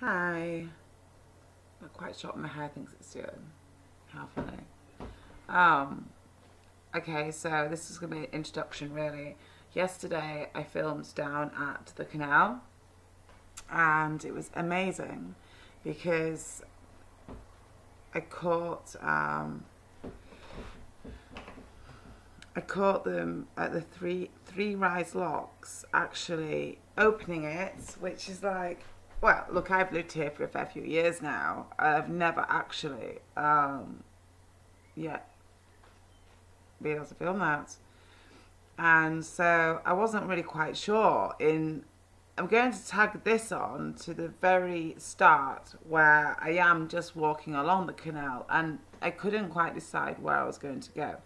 Hi. Not quite sure what my hair thinks it's doing. How funny. Um, okay, so this is going to be an introduction really. Yesterday I filmed down at the canal and it was amazing because I caught I caught them at the three rise locks actually opening it, which is like, well, look, I've lived here for a fair few years now. I've never actually yet been able to film that, and so I wasn't really quite sure. I'm going to tag this on to the very start where I am just walking along the canal, and I couldn't quite decide where I was going to go.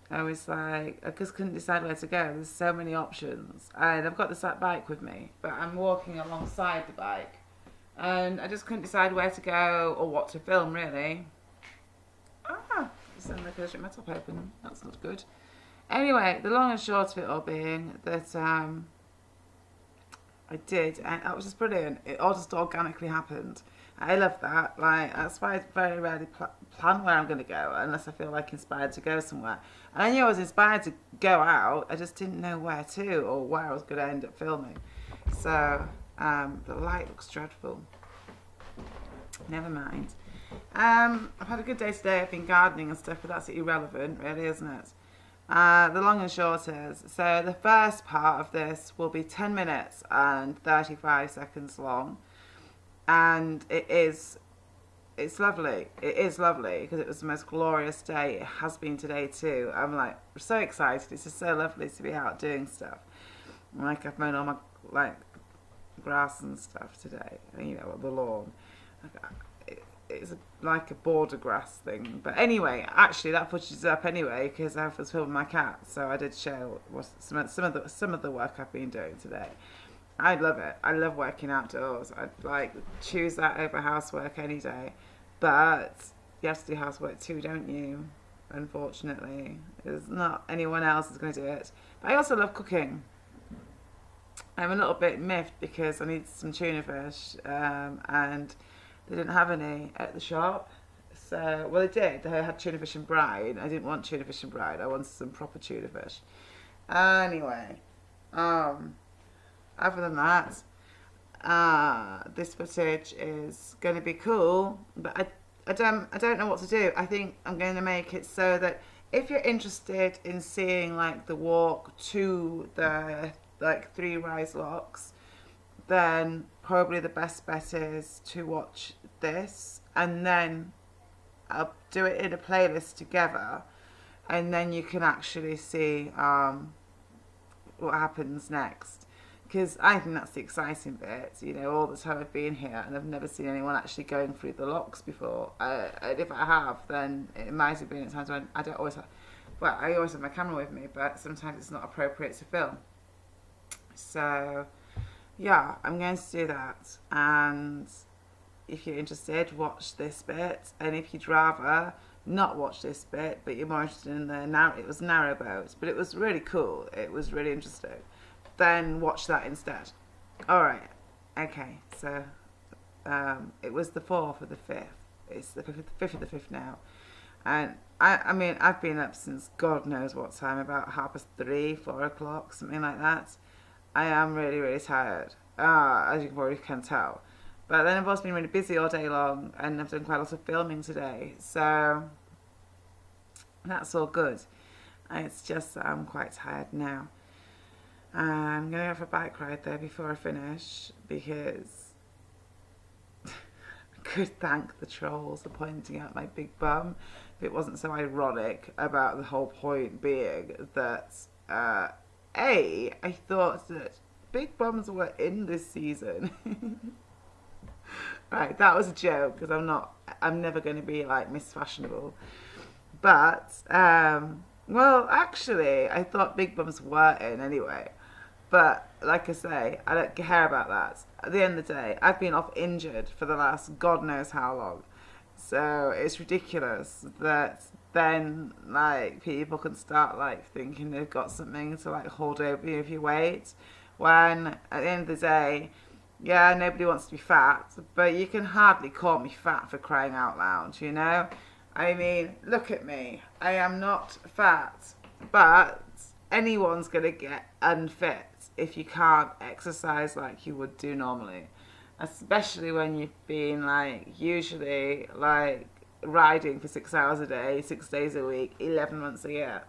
I was like, I just couldn't decide where to go. There's so many options. And I've got this bike with me, but I'm walking alongside the bike. And I just couldn't decide where to go or what to film, really. It sounded like I just ripped my top open. That's not good. Anyway, the long and short of it all being that I did, and that was just brilliant. It all just organically happened. I love that. Like, that's why I very rarely plan where I'm going to go unless I feel like inspired to go somewhere. And I knew I was inspired to go out. I just didn't know where to or where I was going to end up filming. So the light looks dreadful. Never mind. I've had a good day today. I've been gardening and stuff, but that's irrelevant, really, isn't it? The long and short is, so the first part of this will be 10 minutes and 35 seconds long, and it's lovely. It is lovely because it was the most glorious day. It has been today too. I'm like so excited. It's just so lovely to be out doing stuff. Like, I've mown all my like grass and stuff today, you know, the lawn. It's like a border grass thing, but anyway, actually that footage is up anyway because I was filming my cat, so I did show some of the work I've been doing today. I love it. I love working outdoors. I'd like choose that over housework any day, but you have to do housework too, don't you? Unfortunately, there's not anyone else who's going to do it. But I also love cooking. I'm a little bit miffed because I need some tuna fish, and they didn't have any at the shop. So, well, they did. They had tuna fish and brine. I didn't want tuna fish and brine. I wanted some proper tuna fish. Anyway, other than that, this footage is going to be cool, but I don't know what to do. I think I'm going to make it so that if you're interested in seeing like the walk to the like three rise locks, then probably the best bet is to watch this, and then I'll do it in a playlist together, and then you can actually see what happens next, because I think that's the exciting bit. You know, all the time I've been here and I've never seen anyone actually going through the locks before, and if I have, then it might have been at times when I don't always have, well, I always have my camera with me, but sometimes it's not appropriate to film. So yeah, I'm going to do that, and if you're interested, watch this bit, and if you'd rather not watch this bit but you're more interested in it was narrowboat, but it was really cool, it was really interesting, then watch that instead. Alright, okay, so it was the 4th of the 5th, it's the 5th of the 5th now, and I mean, I've been up since God knows what time, about 3:30, 4 o'clock, something like that. I am really, really tired, as you probably can tell. But then I've also been really busy all day long, and I've done quite a lot of filming today, so that's all good. It's just that I'm quite tired now. I'm going to go for a bike ride though before I finish, because I could thank the trolls for pointing out my big bum if it wasn't so ironic about the whole point being that I thought that big bums were in this season. Right, that was a joke because I'm never going to be like Miss Fashionable. But, well, actually, I thought big bums were in anyway. But, like I say, I don't care about that. At the end of the day, I've been off injured for the last God knows how long. So it's ridiculous that then like people can start like thinking they've got something to like hold over you if you wait, when at the end of the day Yeah, nobody wants to be fat, but you can hardly call me fat for crying out loud, you know? I mean, look at me. I am not fat, but anyone's going to get unfit if you can't exercise like you would do normally. Especially when you've been, like, usually, like, riding for 6 hours a day, 6 days a week, 11 months a year.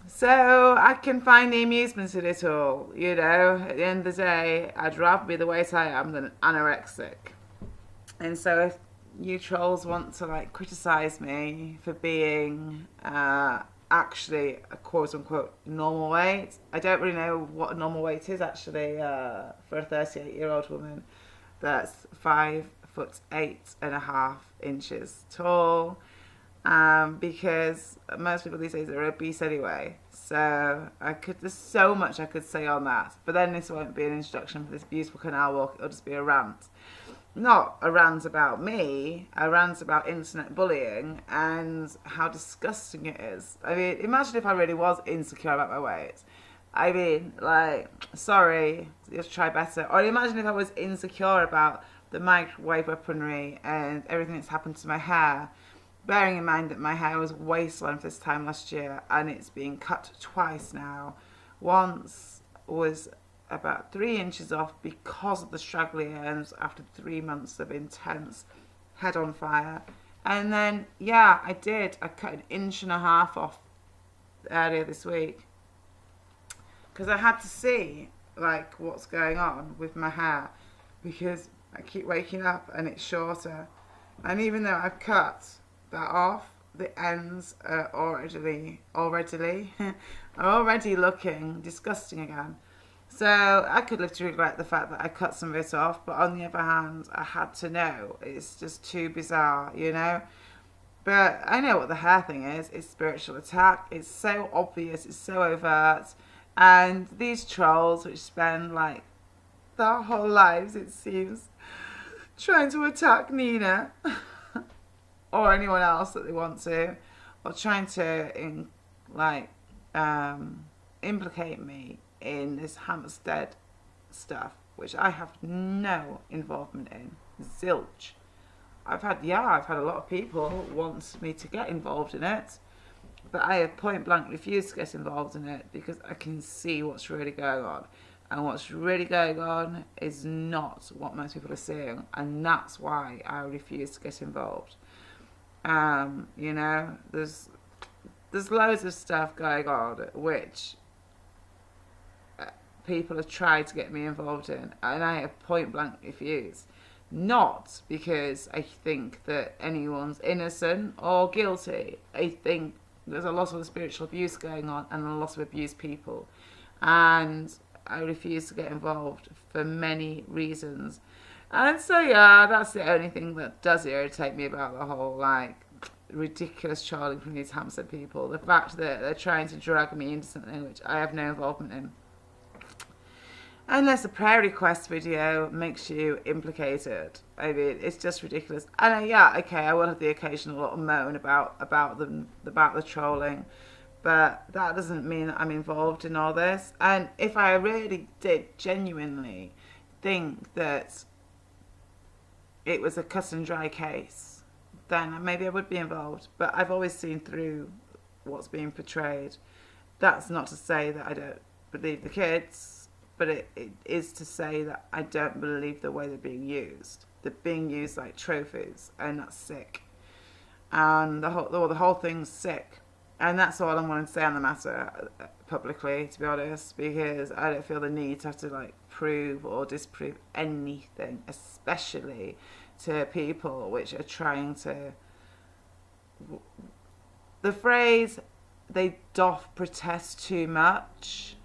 So I can find the amusement in it all, you know. At the end of the day, I'd rather be the weight I am than anorexic. And so if you trolls want to, like, criticize me for being actually a quote-unquote normal weight, I don't really know what a normal weight is actually for a 38-year-old woman that's 5'8.5" tall. Because most people these days are obese anyway. So there's so much I could say on that. But then this won't be an introduction for this beautiful canal walk. It'll just be a rant. Not a rant about me, a rant about internet bullying and how disgusting it is. I mean, imagine if I really was insecure about my weight. I mean, like, sorry, you have to try better. Or imagine if I was insecure about the microwave weaponry and everything that's happened to my hair. Bearing in mind that my hair was waistline this time last year and it's been cut twice now. Once was about 3 inches off because of the straggly ends after 3 months of intense head on fire. And then, yeah, I cut 1.5 inches off earlier this week. Because I had to see, like, what's going on with my hair. Because I keep waking up and it's shorter. And even though I've cut that off, the ends are already looking disgusting again. So I could live to regret the fact that I cut some of it off, but on the other hand, I had to know. It's just too bizarre, you know? But I know what the hair thing is. It's spiritual attack. It's so obvious. It's so overt. And these trolls, which spend, like, their whole lives, it seems, trying to attack Nina or anyone else that they want to, or trying to implicate me in this Hampstead stuff, which I have no involvement in. Zilch. I've had a lot of people want me to get involved in it, but I have point blank refused to get involved in it because I can see what's really going on. And what's really going on is not what most people are seeing, and that's why I refuse to get involved. You know, there's loads of stuff going on which people have tried to get me involved in, and I have point blank refused. Not because I think that anyone's innocent or guilty. I think there's a lot of spiritual abuse going on and a lot of abused people, and I refuse to get involved for many reasons. And so, yeah, that's the only thing that does irritate me about the whole, like, ridiculous trolling from these Hampstead people. The fact that they're trying to drag me into something which I have no involvement in. Unless a prayer request video makes you implicated. I mean, it's just ridiculous. And yeah, okay, I will have the occasional little moan about the trolling. But that doesn't mean that I'm involved in all this. And if I really did genuinely think that it was a cut and dry case, then maybe I would be involved. But I've always seen through what's being portrayed. That's not to say that I don't believe the kids, but it is to say that I don't believe the way they're being used. They're being used like trophies, and that's sick. And the whole thing's sick. And that's all I'm wanting to say on the matter publicly, to be honest, because I don't feel the need to have to, like, prove or disprove anything, especially to people which are trying to... The phrase, they doth protest too much,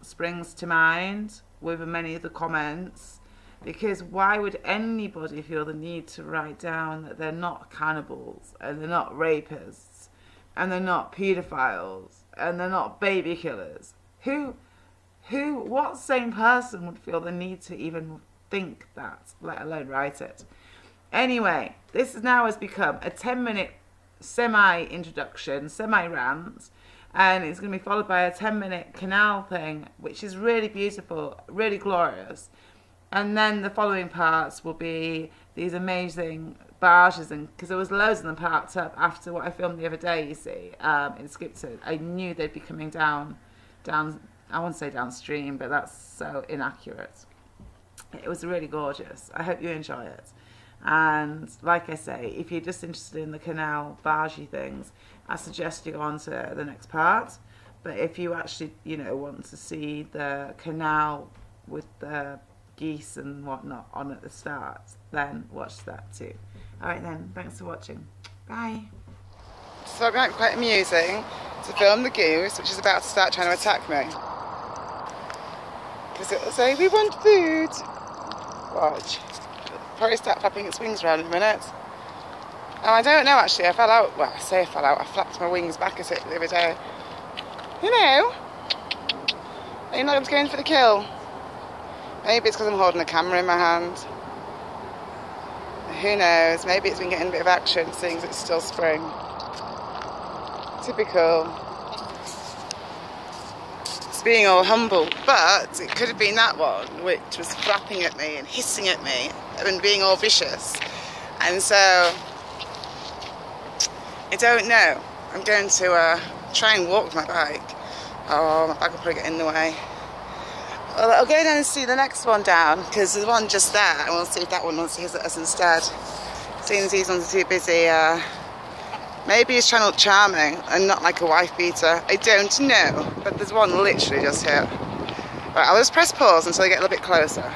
springs to mind with many of the comments, because why would anybody feel the need to write down that they're not cannibals and they're not rapists and they're not paedophiles and they're not baby killers? What sane person would feel the need to even think that, let alone write it? Anyway, this now has become a 10-minute semi-introduction, semi-rant, and it's going to be followed by a 10-minute canal thing, which is really beautiful, really glorious. And then the following parts will be these amazing barges, and because there was loads of them parked up after what I filmed the other day, you see, in Skipton. I knew they'd be coming down, I won't say downstream, but that's so inaccurate. It was really gorgeous. I hope you enjoy it. And like I say, if you're just interested in the canal bargey things, I suggest you go on to the next part. But if you actually, you know, want to see the canal with the geese and whatnot on at the start, then watch that too. Alright then, thanks for watching. Bye. So I found it quite amusing to film the goose, which is about to start trying to attack me. Because it will say, we want food. Watch. Probably start flapping its wings around in a minute. And I don't know actually, I fell out, well I say I fell out, I flapped my wings back at it the other day. You know, are you not going to go in for the kill? Maybe it's because I'm holding a camera in my hand. Who knows, maybe it's been getting a bit of action seeing as it's still spring. Typical. It's being all humble, but it could have been that one which was flapping at me and hissing at me and being all vicious. And so, I don't know. I'm going to try and walk with my bike. Oh, my bike will probably get in the way. Well, I'll go down and see the next one down, because there's one just there, and we'll see if that one wants to hiss at us instead. Seeing as these ones are too busy, maybe he's trying to look charming and not like a wife beater. I don't know, but there's one literally just here. Right, I'll just press pause until I get a little bit closer.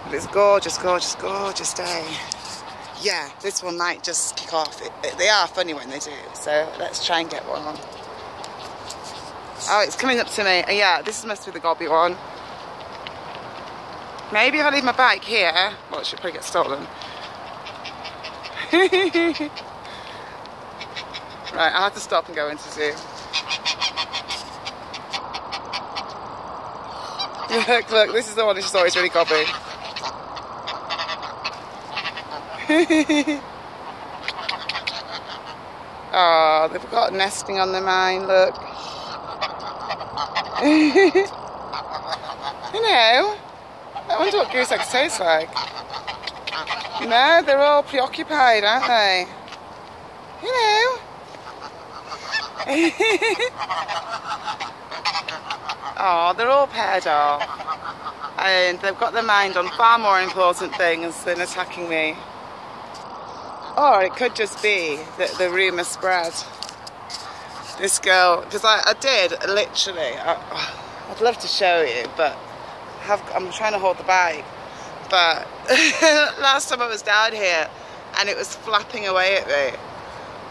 But it's gorgeous, gorgeous, gorgeous day. Yeah, this one might just kick off. They are funny when they do, so let's try and get one on. Oh, it's coming up to me. Yeah, this must be the gobby one. Maybe if I leave my bike here, well, it should probably get stolen. Right, I'll have to stop and go into zoo. Look, this is the one that's just always really gobby. Oh, they've got nesting on their mind, look. You know, I wonder what goose eggs taste like. You know, they're all preoccupied, aren't they? You know. Oh, they're all paired off. And they've got their mind on far more important things than attacking me. Or it could just be that the rumour spread. This girl, because I did literally, I'd love to show you, but I'm trying to hold the bike. But last time I was down here and it was flapping away at me,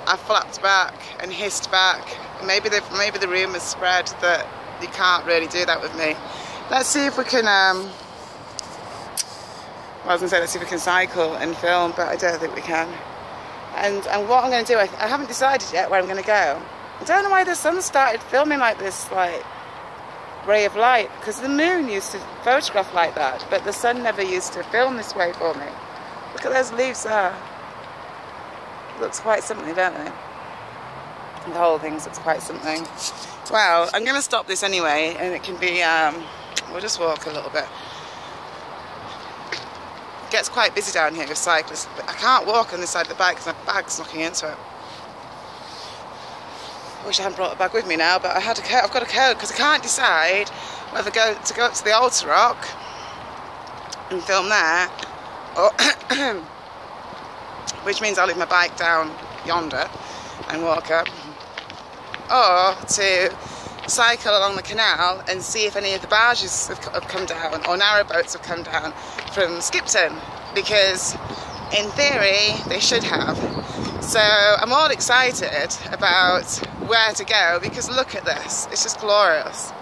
I flapped back and hissed back. Maybe the rumours spread that you can't really do that with me. Let's see if we can, I was going to say let's see if we can cycle and film, but I don't think we can. And what I'm going to do, I haven't decided yet where I'm going to go. I don't know why the sun started filming like this, like, ray of light, because the moon used to photograph like that, but the sun never used to film this way for me. Look at those leaves there. Looks quite something, don't they? The whole thing looks quite something. Well, I'm going to stop this anyway, and it can be, we'll just walk a little bit. It gets quite busy down here with cyclists, but I can't walk on this side of the bike because my bag's knocking into it. I wish I hadn't brought a bag with me now, but I've got a code because I can't decide whether to go up to the Altar Rock and film there, or which means I'll leave my bike down yonder and walk up, or to cycle along the canal and see if any of the barges have come down, or narrowboats have come down from Skipton, because in theory they should have. So I'm all excited about where to go, because look at this, it's just glorious.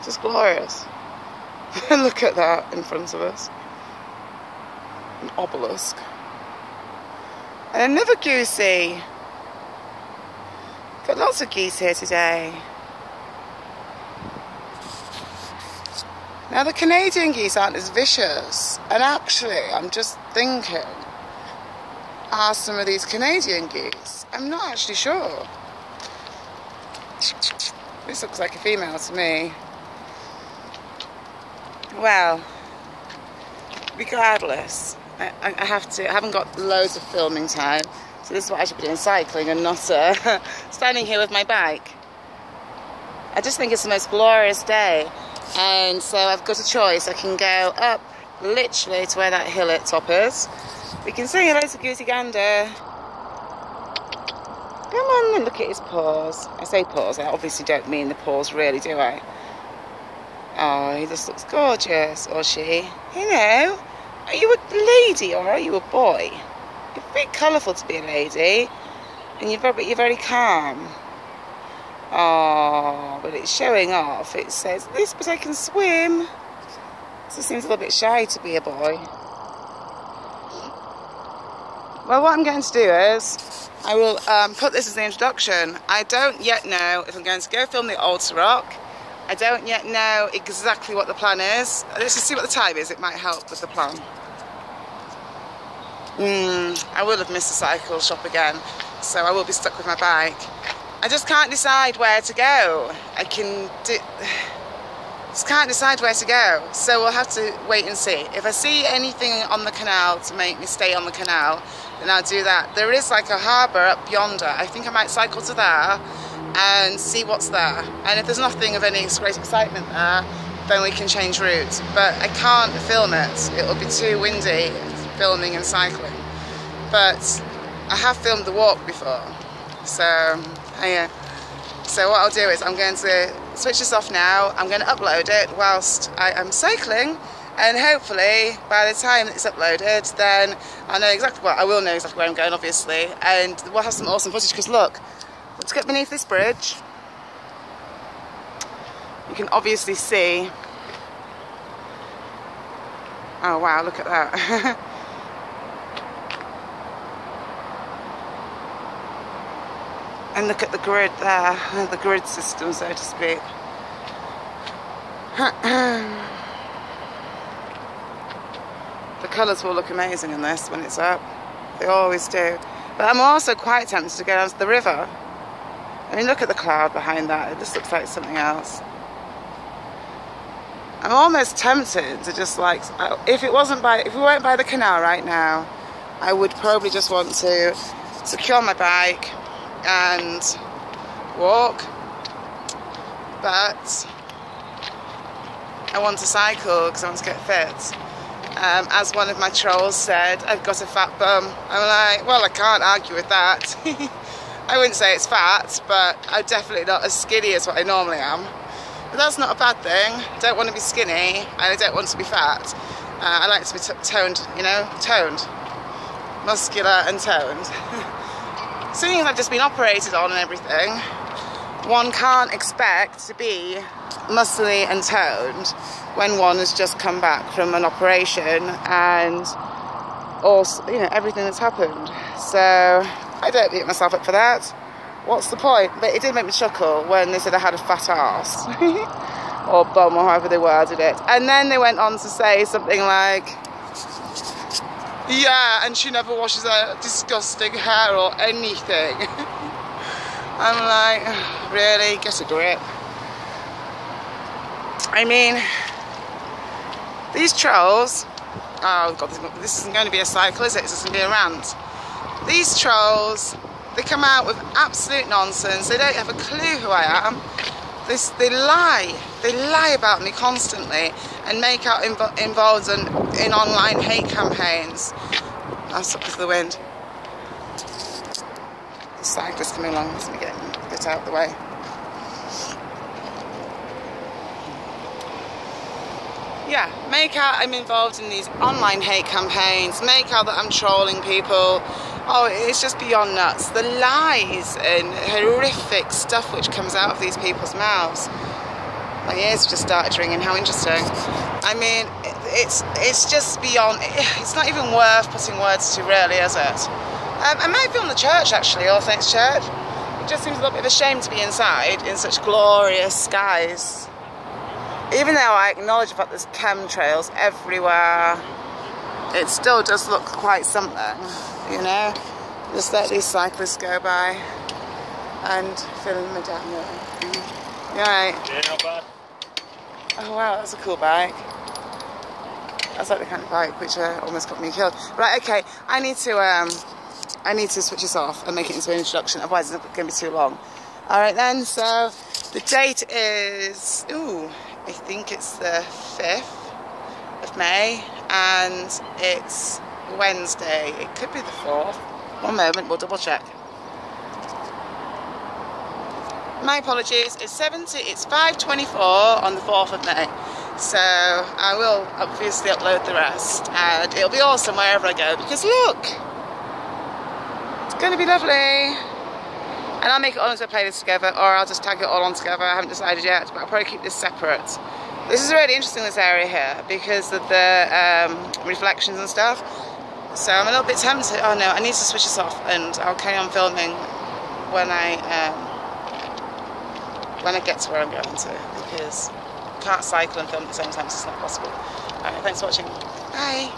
Just glorious. Look at that in front of us. An obelisk. And another goosey. Got lots of geese here today. Now the Canadian geese aren't as vicious, and actually I'm just thinking are some of these Canadian geese? I'm not actually sure. This looks like a female to me. Well, regardless, I haven't got loads of filming time, so this is what I should be doing, cycling and not standing here with my bike. I just think it's the most glorious day, and so I've got a choice. I can go up literally to where that hill at top is. We can see hello to Goosey Gander. Come on and look at his paws. I say paws, I obviously don't mean the paws really, do I? Oh, he just looks gorgeous, or she. You know, are you a lady or are you a boy? You're a bit colourful to be a lady, and you're very calm. Oh, but it's showing off. It says this, but I can swim. So it seems a little bit shy to be a boy. Well, what I'm going to do is I will put this as the introduction. I don't yet know if I'm going to go film the Altar Rock. I don't yet know exactly what the plan is. Let's just see what the time is. It might help with the plan. I will have missed the cycle shop again, so I will be stuck with my bike. I just can't decide where to go. Just can't decide where to go, so we'll have to wait and see. If I see anything on the canal to make me stay on the canal, then I'll do that. There is like a harbour up yonder. I think I might cycle to there and see what's there. And if there's nothing of any great excitement there, then we can change routes. But I can't film it. It will be too windy filming and cycling. But I have filmed the walk before, so yeah. So what I'll do is I'm going to switch this off now. I'm going to upload it whilst I am cycling, and hopefully by the time it's uploaded, then I know exactly, well, I will know exactly where I'm going, obviously, and we'll have some awesome footage. Because look, let's get beneath this bridge. You can obviously see. Oh wow, look at that. And look at the grid there, the grid system, so to speak. The colours will look amazing in this when it's up. They always do. But I'm also quite tempted to go down to the river. I mean, look at the cloud behind that. It just looks like something else. I'm almost tempted to just like, if we weren't by the canal right now, I would probably just want to secure my bike and walk, but I want to cycle because I want to get fit. As one of my trolls said, I've got a fat bum. I'm like, well, I can't argue with that. I wouldn't say it's fat, but I'm definitely not as skinny as what I normally am. But that's not a bad thing. I don't want to be skinny and I don't want to be fat. I like to be toned, you know, toned, muscular and toned. Seeing as I've just been operated on and everything, one can't expect to be muscly and toned when one has just come back from an operation and also, you know, everything that's happened. So I don't beat myself up for that. What's the point? But it did make me chuckle when they said I had a fat arse or bum, or however they worded it. And then they went on to say something like, yeah, and she never washes her disgusting hair or anything. I'm like, really? Get a grip. I mean, these trolls, oh God, this isn't going to be a cycle, is it? This is going to be a rant. These trolls, they come out with absolute nonsense. They don't have a clue who I am. They lie about me constantly and make out involved in online hate campaigns. I'll stop because of the wind. The cyclist coming along, let me get a bit out of the way. Yeah, make out I'm involved in these online hate campaigns, make out that I'm trolling people. Oh, it's just beyond nuts. The lies and horrific stuff which comes out of these people's mouths. My ears have just started ringing, how interesting. I mean, it's just beyond, it's not even worth putting words to really, is it? I might be on the church actually, All Saints Church. It just seems a little bit of a shame to be inside in such glorious skies. Even though I acknowledge the fact there's chemtrails everywhere, it still does look quite something. you know. Just let these cyclists go by and film them down there. You alright? Yeah, not bad. Oh wow, that's a cool bike. That's like the kind of bike which almost got me killed. Right, okay, I need to switch this off and make it into an introduction, otherwise it's going to be too long. Alright then, so the date is, I think it's the 5th of May, and it's Wednesday. It could be the 4th. One moment, we'll double check. My apologies, it's 5:24 on the 4th of May. So I will obviously upload the rest, and it'll be awesome wherever I go, because look, it's going to be lovely. And I'll make it all into a playlist together, or I'll just tag it all on together. I haven't decided yet, but I'll probably keep this separate. This is really interesting, this area here, because of the reflections and stuff. So I'm a little bit tempted. Oh no, I need to switch this off, and I'll carry on filming when I get to where I'm going to, because I can't cycle and film at the same time, so it's not possible. Alright, thanks for watching. Bye.